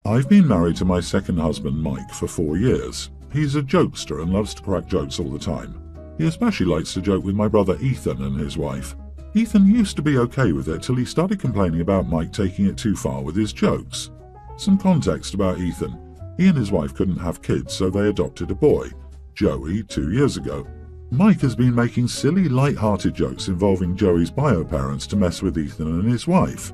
I've been married to my second husband, Mike, for 4 years. He's a jokester and loves to crack jokes all the time. He especially likes to joke with my brother Ethan and his wife. Ethan used to be okay with it till he started complaining about Mike taking it too far with his jokes. Some context about Ethan. He and his wife couldn't have kids, so they adopted a boy, Joey, 2 years ago. Mike has been making silly, light-hearted jokes involving Joey's bio-parents to mess with Ethan and his wife.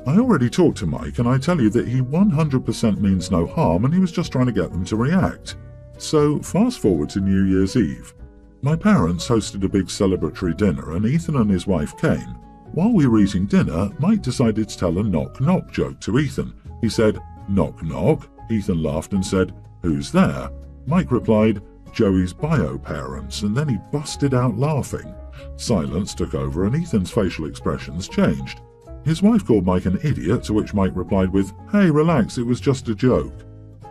I already talked to Mike, and I tell you that he 100% means no harm and he was just trying to get them to react. So, fast forward to New Year's Eve. My parents hosted a big celebratory dinner and Ethan and his wife came. While we were eating dinner, Mike decided to tell a knock-knock joke to Ethan. He said, "Knock knock." Ethan laughed and said, "Who's there?" Mike replied, "Joey's bio-parents," and then he busted out laughing. Silence took over and Ethan's facial expressions changed. His wife called Mike an idiot, to which Mike replied with, "Hey, relax, it was just a joke."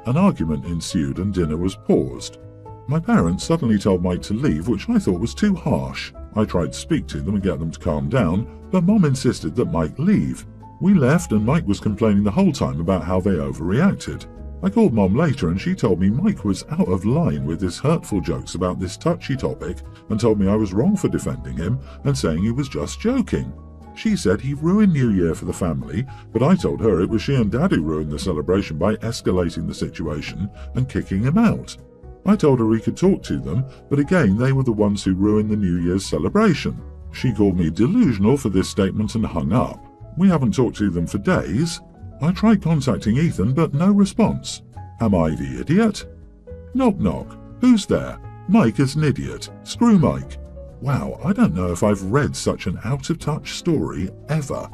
An argument ensued and dinner was paused. My parents suddenly told Mike to leave, which I thought was too harsh. I tried to speak to them and get them to calm down, but Mom insisted that Mike leave. We left and Mike was complaining the whole time about how they overreacted. I called Mom later and she told me Mike was out of line with his hurtful jokes about this touchy topic and told me I was wrong for defending him and saying he was just joking. She said he ruined New Year for the family, but I told her it was she and Dad who ruined the celebration by escalating the situation and kicking him out. I told her he could talk to them, but again they were the ones who ruined the New Year's celebration. She called me delusional for this statement and hung up. We haven't talked to them for days. I tried contacting Ethan, but no response. Am I the idiot? Knock knock. Who's there? Mike is an idiot. Screw Mike. Wow, I don't know if I've read such an out-of-touch story ever.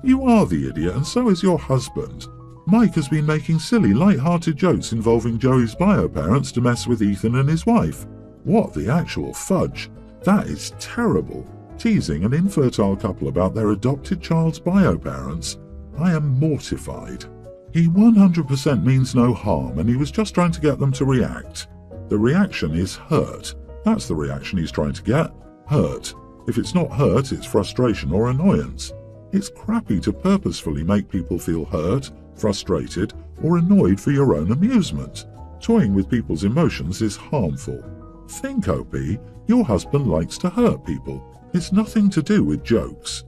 You are the idiot and so is your husband. Mike has been making silly, light-hearted jokes involving Joey's bio-parents to mess with Ethan and his wife. What the actual fudge? That is terrible. Teasing an infertile couple about their adopted child's bio-parents. I am mortified. He 100% means no harm and he was just trying to get them to react. The reaction is hurt. That's the reaction he's trying to get. Hurt. If it's not hurt, it's frustration or annoyance. It's crappy to purposefully make people feel hurt, frustrated, or annoyed for your own amusement. Toying with people's emotions is harmful. Think, OP, your husband likes to hurt people. It's nothing to do with jokes.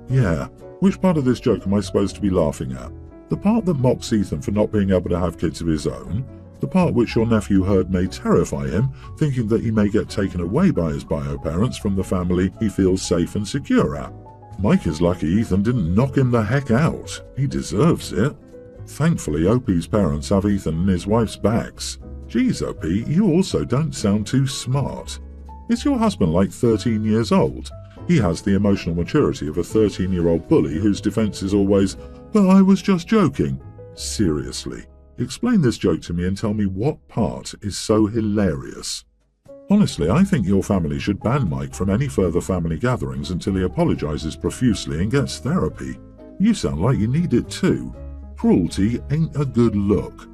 Yeah, which part of this joke am I supposed to be laughing at? The part that mocks Ethan for not being able to have kids of his own? The part which your nephew heard may terrify him, thinking that he may get taken away by his bio-parents from the family he feels safe and secure at? Mike is lucky Ethan didn't knock him the heck out. He deserves it. Thankfully, OP's parents have Ethan and his wife's backs. Geez, OP, you also don't sound too smart. Is your husband like 13 years old? He has the emotional maturity of a 13-year-old bully whose defense is always, "But I was just joking." Seriously. Explain this joke to me and tell me what part is so hilarious. Honestly, I think your family should ban Mike from any further family gatherings until he apologizes profusely and gets therapy. You sound like you need it too. Cruelty ain't a good look.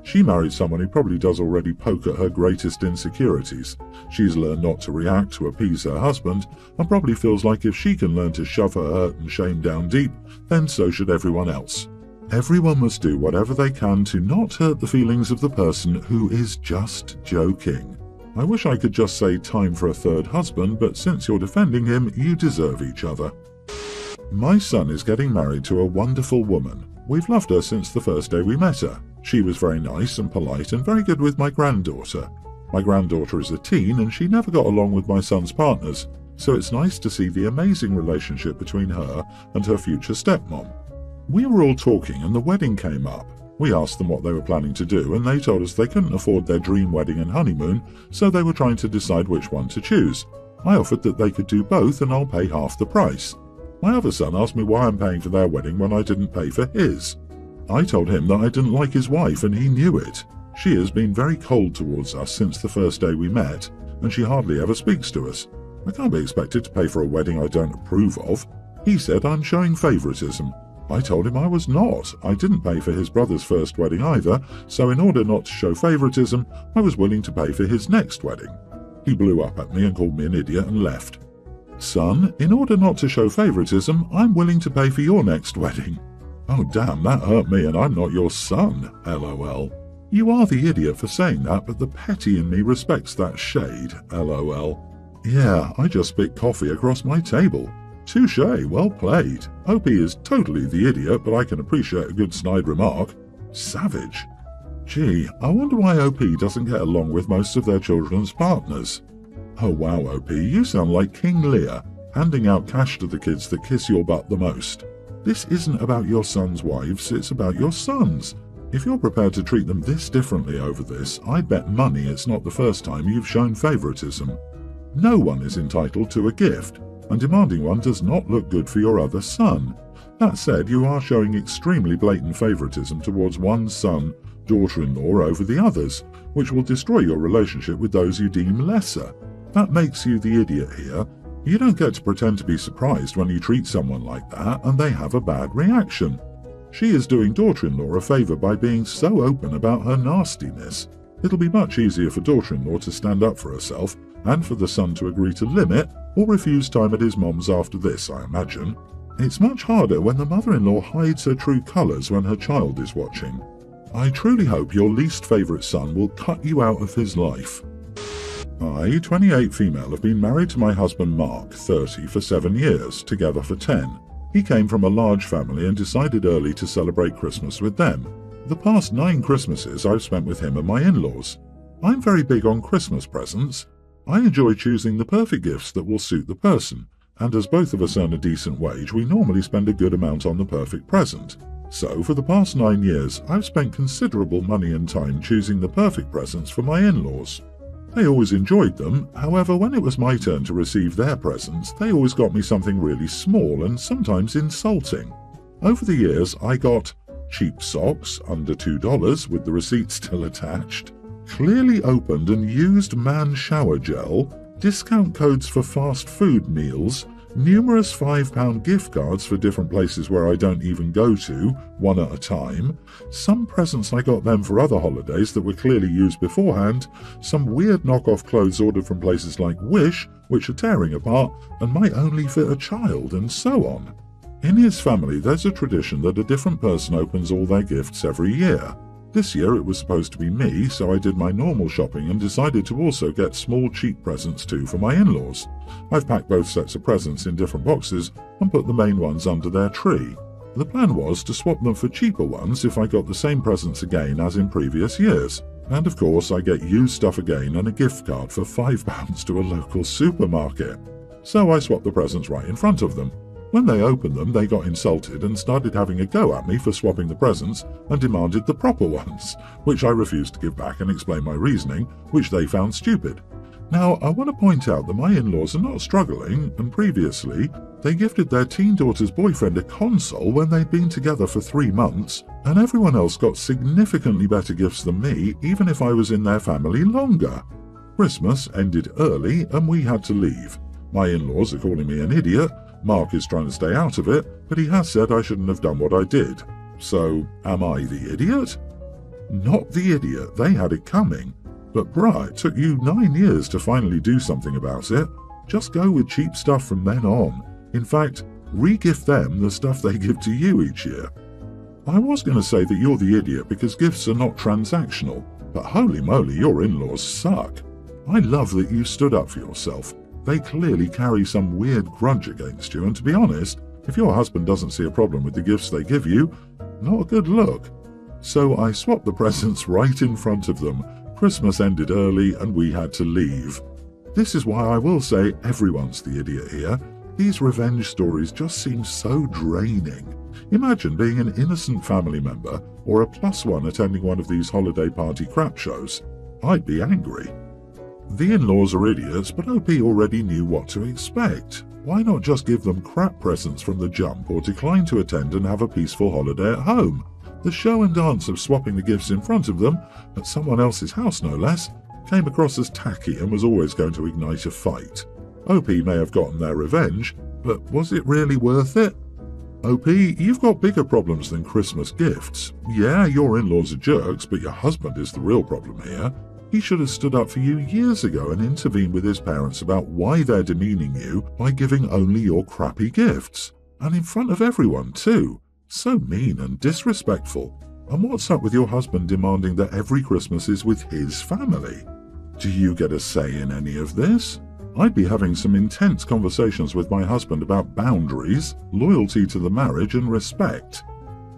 She married someone who probably does already poke at her greatest insecurities. She's learned not to react to appease her husband and probably feels like if she can learn to shove her hurt and shame down deep, then so should everyone else. Everyone must do whatever they can to not hurt the feelings of the person who is just joking. I wish I could just say time for a third husband, but since you're defending him, you deserve each other. My son is getting married to a wonderful woman. We've loved her since the first day we met her. She was very nice and polite and very good with my granddaughter. My granddaughter is a teen and she never got along with my son's partners, so it's nice to see the amazing relationship between her and her future stepmom. We were all talking and the wedding came up. We asked them what they were planning to do and they told us they couldn't afford their dream wedding and honeymoon, so they were trying to decide which one to choose. I offered that they could do both and I'll pay half the price. My other son asked me why I'm paying for their wedding when I didn't pay for his. I told him that I didn't like his wife and he knew it. She has been very cold towards us since the first day we met, and she hardly ever speaks to us. I can't be expected to pay for a wedding I don't approve of. He said I'm showing favoritism. I told him I was not. I didn't pay for his brother's first wedding either, so in order not to show favoritism, I was willing to pay for his next wedding. He blew up at me and called me an idiot and left. Son, in order not to show favoritism, I'm willing to pay for your next wedding. Oh damn, that hurt me and I'm not your son, lol. You are the idiot for saying that, but the petty in me respects that shade, lol. Yeah, I just spit coffee across my table. Touché, well played. OP is totally the idiot, but I can appreciate a good snide remark. Savage. Gee, I wonder why OP doesn't get along with most of their children's partners. Oh wow, OP, you sound like King Lear, handing out cash to the kids that kiss your butt the most. This isn't about your son's wives, it's about your sons. If you're prepared to treat them this differently over this, I'd bet money it's not the first time you've shown favoritism. No one is entitled to a gift, and demanding one does not look good for your other son. That said, you are showing extremely blatant favoritism towards one son, daughter-in-law over the others, which will destroy your relationship with those you deem lesser. That makes you the idiot here. You don't get to pretend to be surprised when you treat someone like that and they have a bad reaction. She is doing daughter-in-law a favour by being so open about her nastiness. It'll be much easier for daughter-in-law to stand up for herself and for the son to agree to limit or refuse time at his mom's after this, I imagine. It's much harder when the mother-in-law hides her true colours when her child is watching. I truly hope your least favourite son will cut you out of his life. I, 28 female, have been married to my husband Mark, 30, for 7 years, together for 10. He came from a large family and decided early to celebrate Christmas with them. The past 9 Christmases I've spent with him and my in-laws. I'm very big on Christmas presents. I enjoy choosing the perfect gifts that will suit the person, and as both of us earn a decent wage, we normally spend a good amount on the perfect present. So, for the past 9 years, I've spent considerable money and time choosing the perfect presents for my in-laws. They always enjoyed them, however, when it was my turn to receive their presents, they always got me something really small and sometimes insulting. Over the years, I got cheap socks, under $2, with the receipt still attached, clearly opened and used man shower gel, discount codes for fast food meals, numerous £5 gift cards for different places where I don't even go to, one at a time, some presents I got them for other holidays that were clearly used beforehand, some weird knockoff clothes ordered from places like Wish, which are tearing apart and might only fit a child, and so on. In his family, there's a tradition that a different person opens all their gifts every year. This year it was supposed to be me, so I did my normal shopping and decided to also get small cheap presents too for my in-laws. I've packed both sets of presents in different boxes and put the main ones under their tree. The plan was to swap them for cheaper ones if I got the same presents again as in previous years. And of course I get used stuff again and a gift card for £5 to a local supermarket. So I swapped the presents right in front of them. When they opened them, they got insulted and started having a go at me for swapping the presents and demanded the proper ones, which I refused to give back and explain my reasoning, which they found stupid. Now, I want to point out that my in-laws are not struggling, and previously, they gifted their teen daughter's boyfriend a console when they'd been together for 3 months, and everyone else got significantly better gifts than me, even if I was in their family longer. Christmas ended early and we had to leave. My in-laws are calling me an idiot. Mark is trying to stay out of it, but he has said I shouldn't have done what I did. So, am I the idiot? Not the idiot, they had it coming. But bruh, it took you 9 years to finally do something about it. Just go with cheap stuff from then on. In fact, re-gift them the stuff they give to you each year. I was going to say that you're the idiot because gifts are not transactional, but holy moly, your in-laws suck. I love that you stood up for yourself. They clearly carry some weird grudge against you, and to be honest, if your husband doesn't see a problem with the gifts they give you, not a good look. So I swapped the presents right in front of them. Christmas ended early and we had to leave. This is why I will say everyone's the idiot here. These revenge stories just seem so draining. Imagine being an innocent family member or a +1 attending one of these holiday party crap shows. I'd be angry. The in-laws are idiots, but OP already knew what to expect. Why not just give them crap presents from the jump or decline to attend and have a peaceful holiday at home? The show and dance of swapping the gifts in front of them, at someone else's house no less, came across as tacky and was always going to ignite a fight. OP may have gotten their revenge, but was it really worth it? OP, you've got bigger problems than Christmas gifts. Yeah, your in-laws are jerks, but your husband is the real problem here. He should have stood up for you years ago and intervened with his parents about why they're demeaning you by giving only your crappy gifts. And in front of everyone, too. So mean and disrespectful. And what's up with your husband demanding that every Christmas is with his family? Do you get a say in any of this? I'd be having some intense conversations with my husband about boundaries, loyalty to the marriage and respect.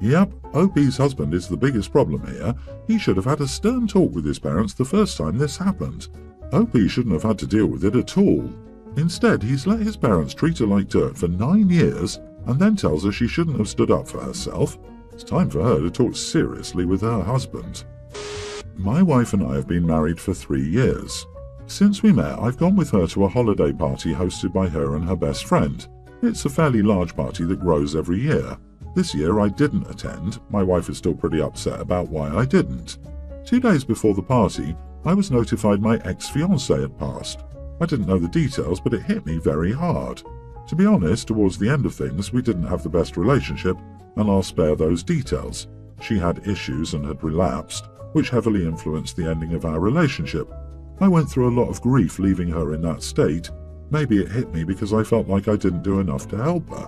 Yep, OP's husband is the biggest problem here. He should have had a stern talk with his parents the first time this happened. OP shouldn't have had to deal with it at all. Instead, he's let his parents treat her like dirt for 9 years and then tells her she shouldn't have stood up for herself. It's time for her to talk seriously with her husband. My wife and I have been married for 3 years. Since we met, I've gone with her to a holiday party hosted by her and her best friend. It's a fairly large party that grows every year. This year I didn't attend. My wife is still pretty upset about why I didn't. 2 days before the party, I was notified my ex-fiancé had passed. I didn't know the details, but it hit me very hard. To be honest, towards the end of things, we didn't have the best relationship, and I'll spare those details. She had issues and had relapsed, which heavily influenced the ending of our relationship. I went through a lot of grief leaving her in that state. Maybe it hit me because I felt like I didn't do enough to help her.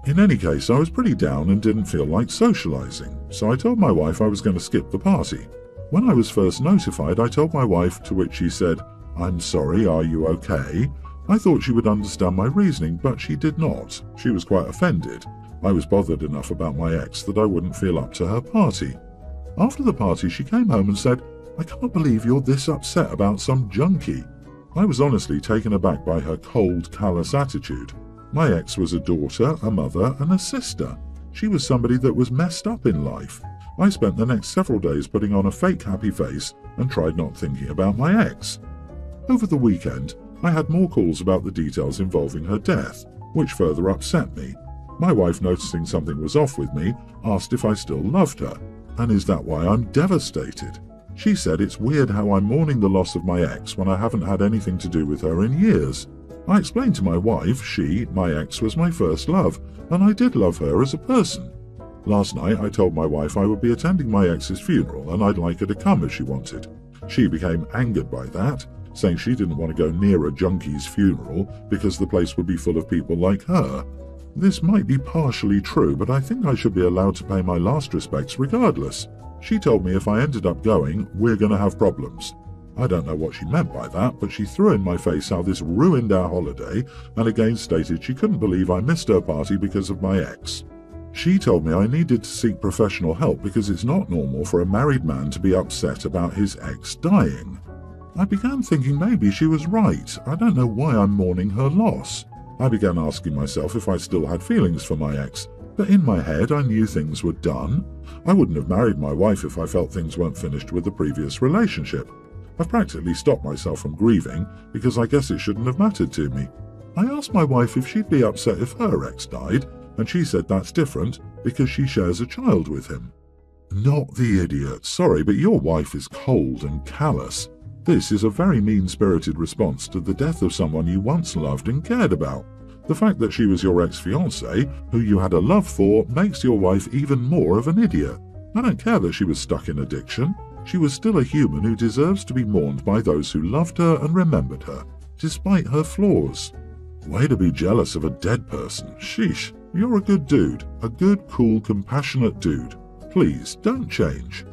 In any case, I was pretty down and didn't feel like socializing, so I told my wife I was going to skip the party. When I was first notified, I told my wife, to which she said, "I'm sorry, are you okay?" I thought she would understand my reasoning, but she did not. She was quite offended. I was bothered enough about my ex that I wouldn't feel up to her party. After the party, she came home and said, "I can't believe you're this upset about some junkie." I was honestly taken aback by her cold, callous attitude. My ex was a daughter, a mother, and a sister. She was somebody that was messed up in life. I spent the next several days putting on a fake happy face and tried not thinking about my ex. Over the weekend, I had more calls about the details involving her death, which further upset me. My wife, noticing something was off with me, asked if I still loved her, and is that why I'm devastated? She said it's weird how I'm mourning the loss of my ex when I haven't had anything to do with her in years. I explained to my wife my ex was my first love, and I did love her as a person. Last night I told my wife I would be attending my ex's funeral and I'd like her to come if she wanted. She became angered by that, saying she didn't want to go near a junkie's funeral because the place would be full of people like her. This might be partially true, but I think I should be allowed to pay my last respects regardless. She told me if I ended up going, we're going to have problems. I don't know what she meant by that, but she threw in my face how this ruined our holiday and again stated she couldn't believe I missed her party because of my ex. She told me I needed to seek professional help because it's not normal for a married man to be upset about his ex dying. I began thinking maybe she was right. I don't know why I'm mourning her loss. I began asking myself if I still had feelings for my ex, but in my head I knew things were done. I wouldn't have married my wife if I felt things weren't finished with the previous relationship. I've practically stopped myself from grieving because I guess it shouldn't have mattered to me. I asked my wife if she'd be upset if her ex died, and she said that's different because she shares a child with him. Not the idiot. Sorry, but your wife is cold and callous. This is a very mean-spirited response to the death of someone you once loved and cared about. The fact that she was your ex-fiancé, who you had a love for, makes your wife even more of an idiot. I don't care that she was stuck in addiction. She was still a human who deserves to be mourned by those who loved her and remembered her, despite her flaws. Way to be jealous of a dead person. Sheesh, you're a good dude. A good, cool, compassionate dude. Please, don't change.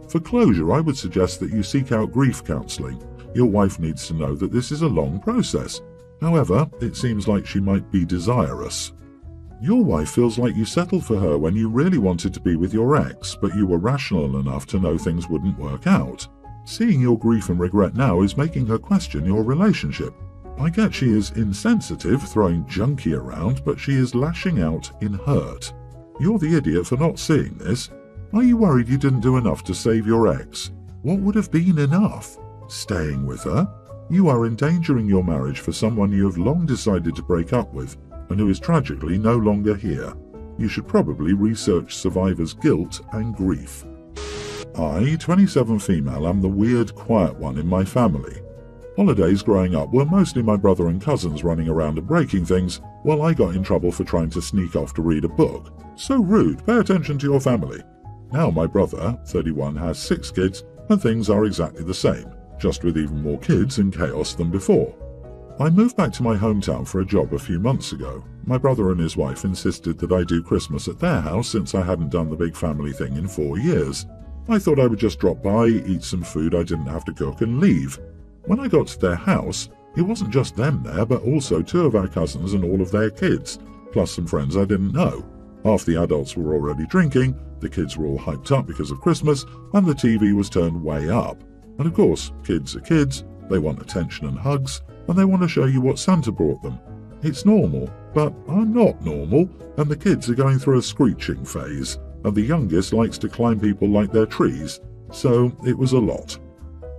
For closure, I would suggest that you seek out grief counseling. Your wife needs to know that this is a long process. However, it seems like she might be desirous. Your wife feels like you settled for her when you really wanted to be with your ex, but you were rational enough to know things wouldn't work out. Seeing your grief and regret now is making her question your relationship. I get she is insensitive, throwing junkie around, but she is lashing out in hurt. You're the idiot for not seeing this. Are you worried you didn't do enough to save your ex? What would have been enough? Staying with her? You are endangering your marriage for someone you have long decided to break up with, and who is tragically no longer here. You should probably research survivors' guilt and grief. I, 27 female, am the weird, quiet one in my family. Holidays growing up were mostly my brother and cousins running around and breaking things, while I got in trouble for trying to sneak off to read a book. So rude, pay attention to your family. Now my brother, 31, has 6 kids, and things are exactly the same, just with even more kids and chaos than before. I moved back to my hometown for a job a few months ago. My brother and his wife insisted that I do Christmas at their house since I hadn't done the big family thing in 4 years. I thought I would just drop by, eat some food I didn't have to cook, and leave. When I got to their house, it wasn't just them there, but also 2 of our cousins and all of their kids, plus some friends I didn't know. Half the adults were already drinking, the kids were all hyped up because of Christmas, and the TV was turned way up. And of course, kids are kids, they want attention and hugs, and they want to show you what Santa brought them. It's normal, but I'm not normal, and the kids are going through a screeching phase, and the youngest likes to climb people like they're trees, so it was a lot.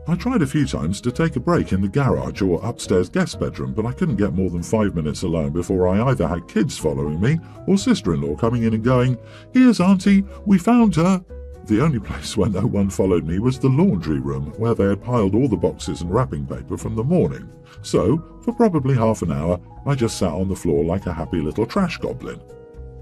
I tried a few times to take a break in the garage or upstairs guest bedroom, but I couldn't get more than 5 minutes alone before I either had kids following me or sister-in-law coming in and going, "Here's Auntie, we found her." The only place where no one followed me was the laundry room, where they had piled all the boxes and wrapping paper from the morning. So, for probably half an hour, I just sat on the floor like a happy little trash goblin.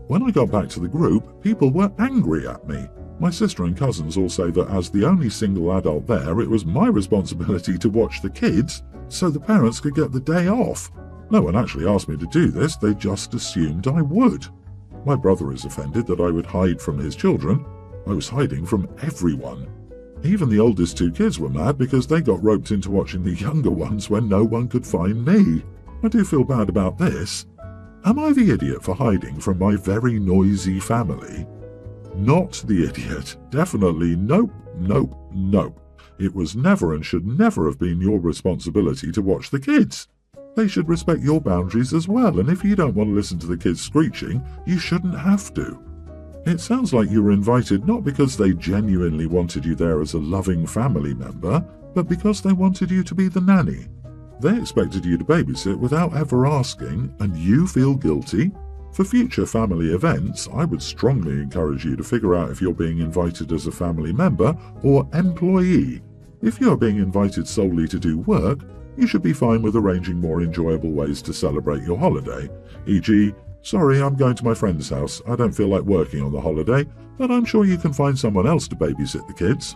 When I got back to the group, people were angry at me. My sister and cousins all say that as the only single adult there, it was my responsibility to watch the kids so the parents could get the day off. No one actually asked me to do this, they just assumed I would. My brother is offended that I would hide from his children. I was hiding from everyone. Even the oldest 2 kids were mad because they got roped into watching the younger ones when no one could find me. I do feel bad about this. Am I the idiot for hiding from my very noisy family? Not the idiot. Definitely nope, nope, nope. It was never and should never have been your responsibility to watch the kids. They should respect your boundaries as well, and if you don't want to listen to the kids screeching, you shouldn't have to. It sounds like you were invited not because they genuinely wanted you there as a loving family member, but because they wanted you to be the nanny. They expected you to babysit without ever asking, and you feel guilty? For future family events, I would strongly encourage you to figure out if you're being invited as a family member or employee. If you're being invited solely to do work, you should be fine with arranging more enjoyable ways to celebrate your holiday, e.g., "Sorry, I'm going to my friend's house. I don't feel like working on the holiday, but I'm sure you can find someone else to babysit the kids."